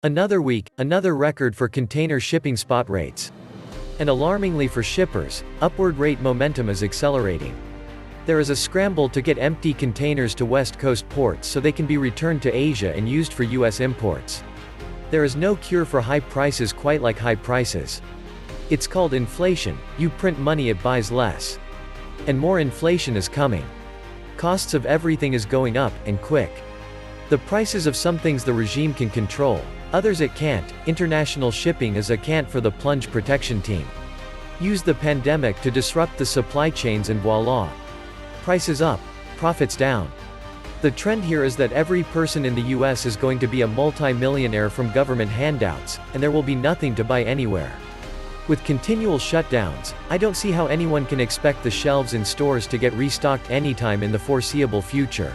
Another week, another record for container shipping spot rates. And alarmingly for shippers, upward rate momentum is accelerating. There is a scramble to get empty containers to West Coast ports so they can be returned to Asia and used for US imports. There is no cure for high prices quite like high prices. It's called inflation. You print money, it buys less. And more inflation is coming. Costs of everything is going up, and quick. The prices of some things the regime can control, others it can't. International shipping is a can't for the plunge protection team. Use the pandemic to disrupt the supply chains and voila. Prices up, profits down. The trend here is that every person in the US is going to be a multi-millionaire from government handouts, and there will be nothing to buy anywhere. With continual shutdowns, I don't see how anyone can expect the shelves in stores to get restocked anytime in the foreseeable future.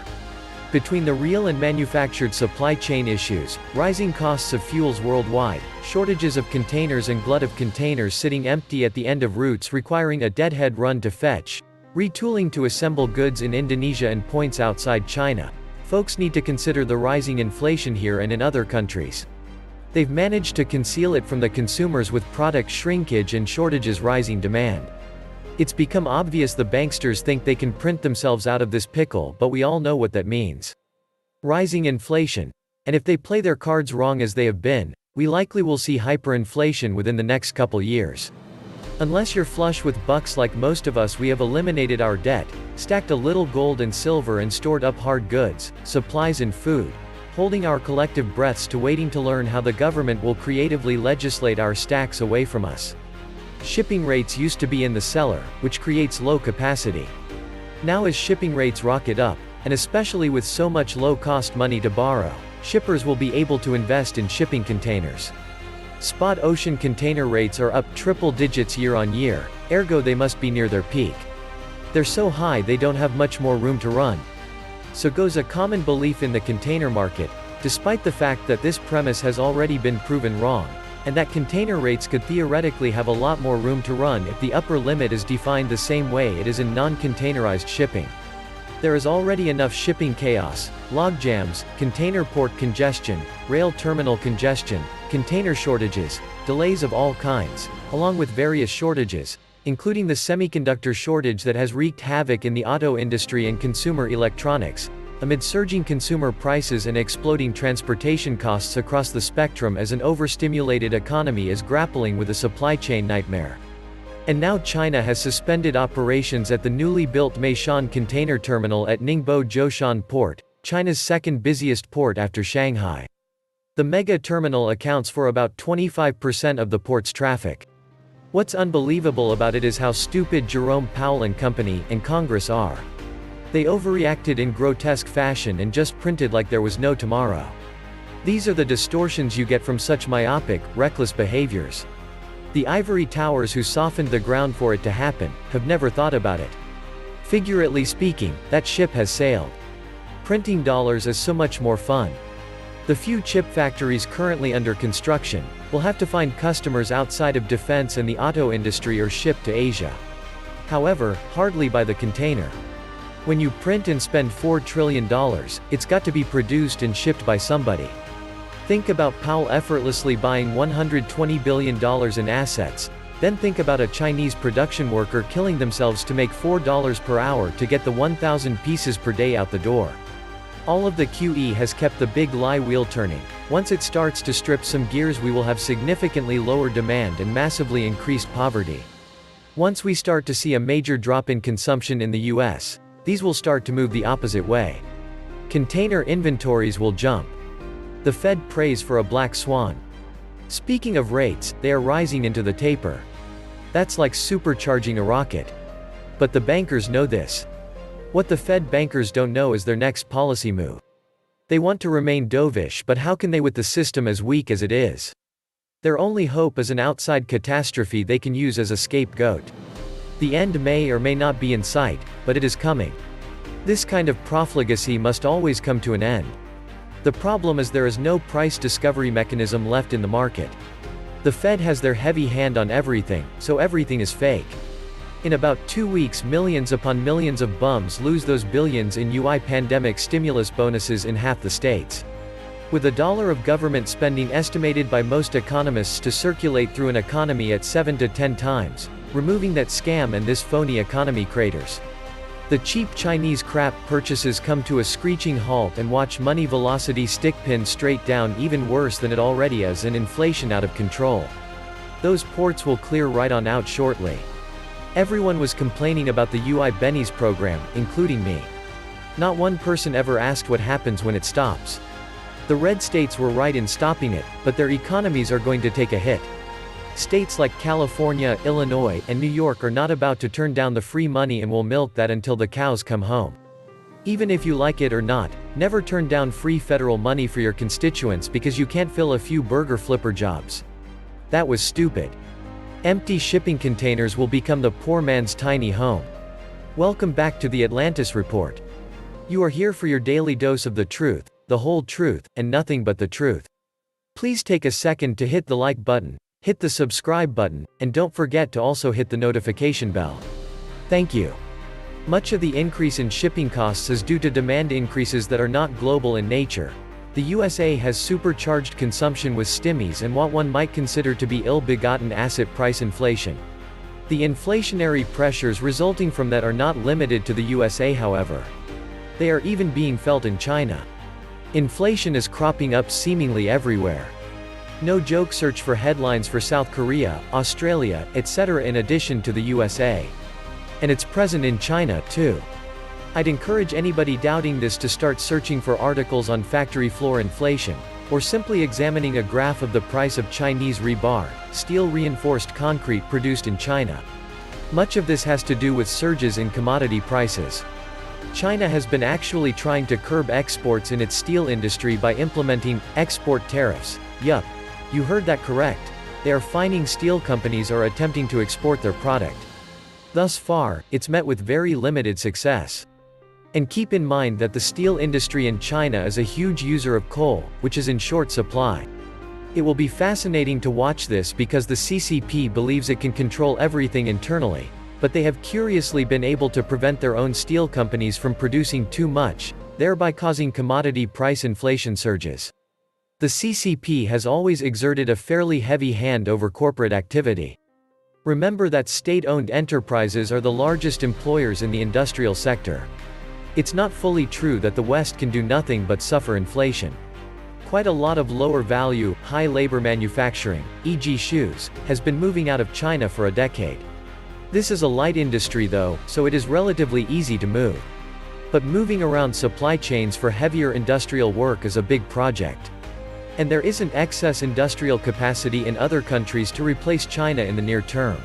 Between the real and manufactured supply chain issues, rising costs of fuels worldwide, shortages of containers and glut of containers sitting empty at the end of routes requiring a deadhead run to fetch, retooling to assemble goods in Indonesia and points outside China, folks need to consider the rising inflation here and in other countries. They've managed to conceal it from the consumers with product shrinkage and shortages rising demand. It's become obvious the banksters think they can print themselves out of this pickle, but we all know what that means. Rising inflation. And if they play their cards wrong as they have been, we likely will see hyperinflation within the next couple years. Unless you're flush with bucks like most of us, we have eliminated our debt, stacked a little gold and silver and stored up hard goods, supplies and food, holding our collective breaths to waiting to learn how the government will creatively legislate our stacks away from us. Shipping rates used to be in the cellar, which creates low capacity. Now as shipping rates rocket up, and especially with so much low-cost money to borrow, shippers will be able to invest in shipping containers. Spot ocean container rates are up triple digits year on year, ergo they must be near their peak. They're so high they don't have much more room to run. So goes a common belief in the container market, despite the fact that this premise has already been proven wrong, and that container rates could theoretically have a lot more room to run if the upper limit is defined the same way it is in non-containerized shipping. There is already enough shipping chaos, logjams, container port congestion, rail terminal congestion, container shortages, delays of all kinds, along with various shortages, including the semiconductor shortage that has wreaked havoc in the auto industry and consumer electronics, amid surging consumer prices and exploding transportation costs across the spectrum as an overstimulated economy is grappling with a supply chain nightmare. And now China has suspended operations at the newly built Meishan container terminal at Ningbo Zhoushan Port, China's second busiest port after Shanghai. The mega terminal accounts for about 25% of the port's traffic. What's unbelievable about it is how stupid Jerome Powell and company and Congress are. They overreacted in grotesque fashion and just printed like there was no tomorrow. These are the distortions you get from such myopic, reckless behaviors. The ivory towers who softened the ground for it to happen, have never thought about it. Figuratively speaking, that ship has sailed. Printing dollars is so much more fun. The few chip factories currently under construction, will have to find customers outside of defense and the auto industry or ship to Asia. However, hardly by the container. When you print and spend $4 trillion, it's got to be produced and shipped by somebody. Think about Powell effortlessly buying $120 billion in assets, then think about a Chinese production worker killing themselves to make $4 per hour to get the 1,000 pieces per day out the door. All of the QE has kept the big lie wheel turning. Once it starts to strip some gears, we will have significantly lower demand and massively increased poverty. Once we start to see a major drop in consumption in the US, these will start to move the opposite way. Container inventories will jump. The Fed prays for a black swan. Speaking of rates, they are rising into the taper. That's like supercharging a rocket. But the bankers know this. What the Fed bankers don't know is their next policy move. They want to remain dovish, but how can they with the system as weak as it is? Their only hope is an outside catastrophe they can use as a scapegoat. The end may or may not be in sight, but it is coming. This kind of profligacy must always come to an end. The problem is there is no price discovery mechanism left in the market. The Fed has their heavy hand on everything, so everything is fake. In about 2 weeks, millions upon millions of bums lose those billions in UI pandemic stimulus bonuses in half the states. With $1 of government spending estimated by most economists to circulate through an economy at 7 to 10 times, removing that scam and this phony economy craters. The cheap Chinese crap purchases come to a screeching halt and watch money velocity stick pin straight down even worse than it already is and inflation out of control. Those ports will clear right on out shortly. Everyone was complaining about the UI Benny's program, including me. Not one person ever asked what happens when it stops. The red states were right in stopping it, but their economies are going to take a hit. States like California, Illinois, and New York are not about to turn down the free money and will milk that until the cows come home. Even if you like it or not, never turn down free federal money for your constituents because you can't fill a few burger flipper jobs. That was stupid. Empty shipping containers will become the poor man's tiny home. Welcome back to the Atlantis Report. You are here for your daily dose of the truth, the whole truth, and nothing but the truth. Please take a second to hit the like button, hit the subscribe button, and don't forget to also hit the notification bell. Thank you. Much of the increase in shipping costs is due to demand increases that are not global in nature. The USA has supercharged consumption with stimmies and what one might consider to be ill-begotten asset price inflation. The inflationary pressures resulting from that are not limited to the USA, however. They are even being felt in China. Inflation is cropping up seemingly everywhere. No joke, search for headlines for South Korea, Australia, etc. in addition to the USA. And it's present in China, too. I'd encourage anybody doubting this to start searching for articles on factory floor inflation, or simply examining a graph of the price of Chinese rebar, steel-reinforced concrete produced in China. Much of this has to do with surges in commodity prices. China has been actually trying to curb exports in its steel industry by implementing export tariffs. Yup. You heard that correct. They are fining steel companies or attempting to export their product. Thus far, it's met with very limited success. And keep in mind that the steel industry in China is a huge user of coal, which is in short supply. It will be fascinating to watch this because the CCP believes it can control everything internally, but they have curiously been able to prevent their own steel companies from producing too much, thereby causing commodity price inflation surges. The CCP has always exerted a fairly heavy hand over corporate activity. Remember that state-owned enterprises are the largest employers in the industrial sector. It's not fully true that the West can do nothing but suffer inflation. Quite a lot of lower-value, high-labor manufacturing, e.g. shoes, has been moving out of China for a decade. This is a light industry though, so it is relatively easy to move. But moving around supply chains for heavier industrial work is a big project. And there isn't excess industrial capacity in other countries to replace China in the near term.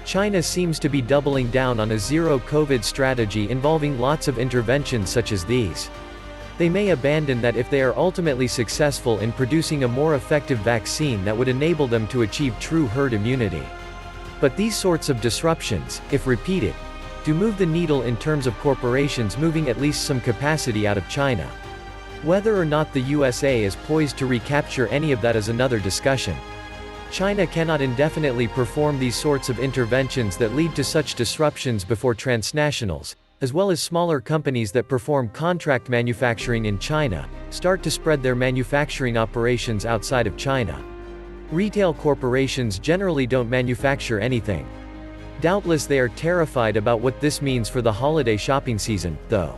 China seems to be doubling down on a zero-COVID strategy involving lots of interventions such as these. They may abandon that if they are ultimately successful in producing a more effective vaccine that would enable them to achieve true herd immunity. But these sorts of disruptions, if repeated, do move the needle in terms of corporations moving at least some capacity out of China. Whether or not the USA is poised to recapture any of that is another discussion. China cannot indefinitely perform these sorts of interventions that lead to such disruptions before transnationals, as well as smaller companies that perform contract manufacturing in China, start to spread their manufacturing operations outside of China. Retail corporations generally don't manufacture anything. Doubtless they are terrified about what this means for the holiday shopping season, though.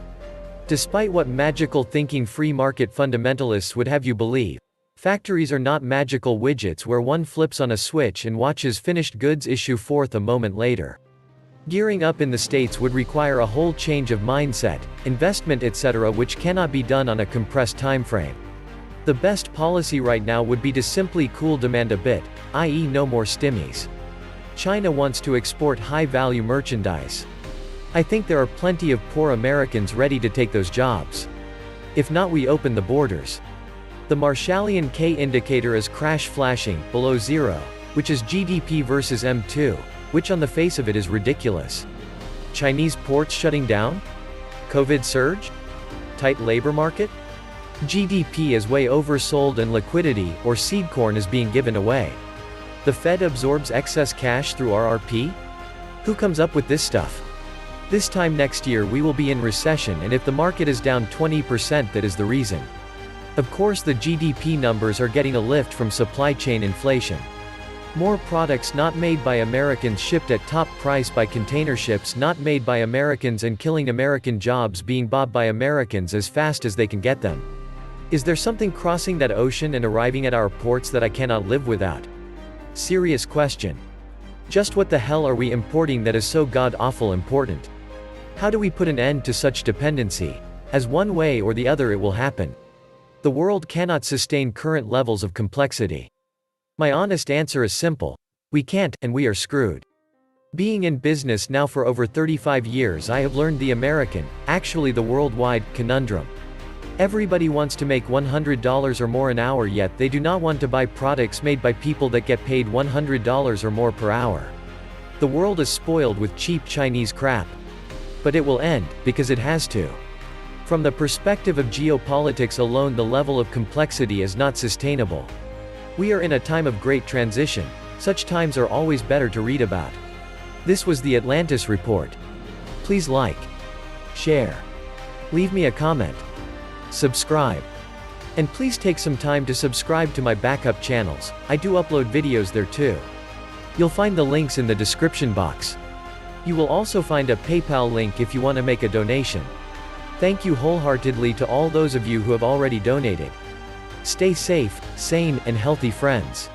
Despite what magical thinking free market fundamentalists would have you believe, factories are not magical widgets where one flips on a switch and watches finished goods issue forth a moment later. Gearing up in the States would require a whole change of mindset, investment etc., which cannot be done on a compressed timeframe. The best policy right now would be to simply cool demand a bit, i.e. no more stimmies. China wants to export high-value merchandise. I think there are plenty of poor Americans ready to take those jobs. If not, we open the borders. The Marshallian K indicator is crash flashing, below zero, which is GDP versus M2, which on the face of it is ridiculous. Chinese ports shutting down? COVID surge? Tight labor market? GDP is way oversold and liquidity, or seed corn, is being given away. The Fed absorbs excess cash through RRP? Who comes up with this stuff? This time next year we will be in recession, and if the market is down 20%, that is the reason. Of course, the GDP numbers are getting a lift from supply chain inflation. More products not made by Americans shipped at top price by container ships not made by Americans and killing American jobs being bought by Americans as fast as they can get them. Is there something crossing that ocean and arriving at our ports that I cannot live without? Serious question. Just what the hell are we importing that is so god-awful important? How do we put an end to such dependency? As one way or the other it will happen. The world cannot sustain current levels of complexity. My honest answer is simple. We can't, and we are screwed. Being in business now for over 35 years, I have learned the American, actually the worldwide, conundrum. Everybody wants to make $100 or more an hour, yet they do not want to buy products made by people that get paid $100 or more per hour. The world is spoiled with cheap Chinese crap. But it will end, because it has to. From the perspective of geopolitics alone, the level of complexity is not sustainable. We are in a time of great transition. Such times are always better to read about. This was the Atlantis Report. Please like, share, leave me a comment, subscribe. And please take some time to subscribe to my backup channels. I do upload videos there too. You'll find the links in the description box. You will also find a PayPal link if you want to make a donation. Thank you wholeheartedly to all those of you who have already donated. Stay safe, sane, and healthy, friends.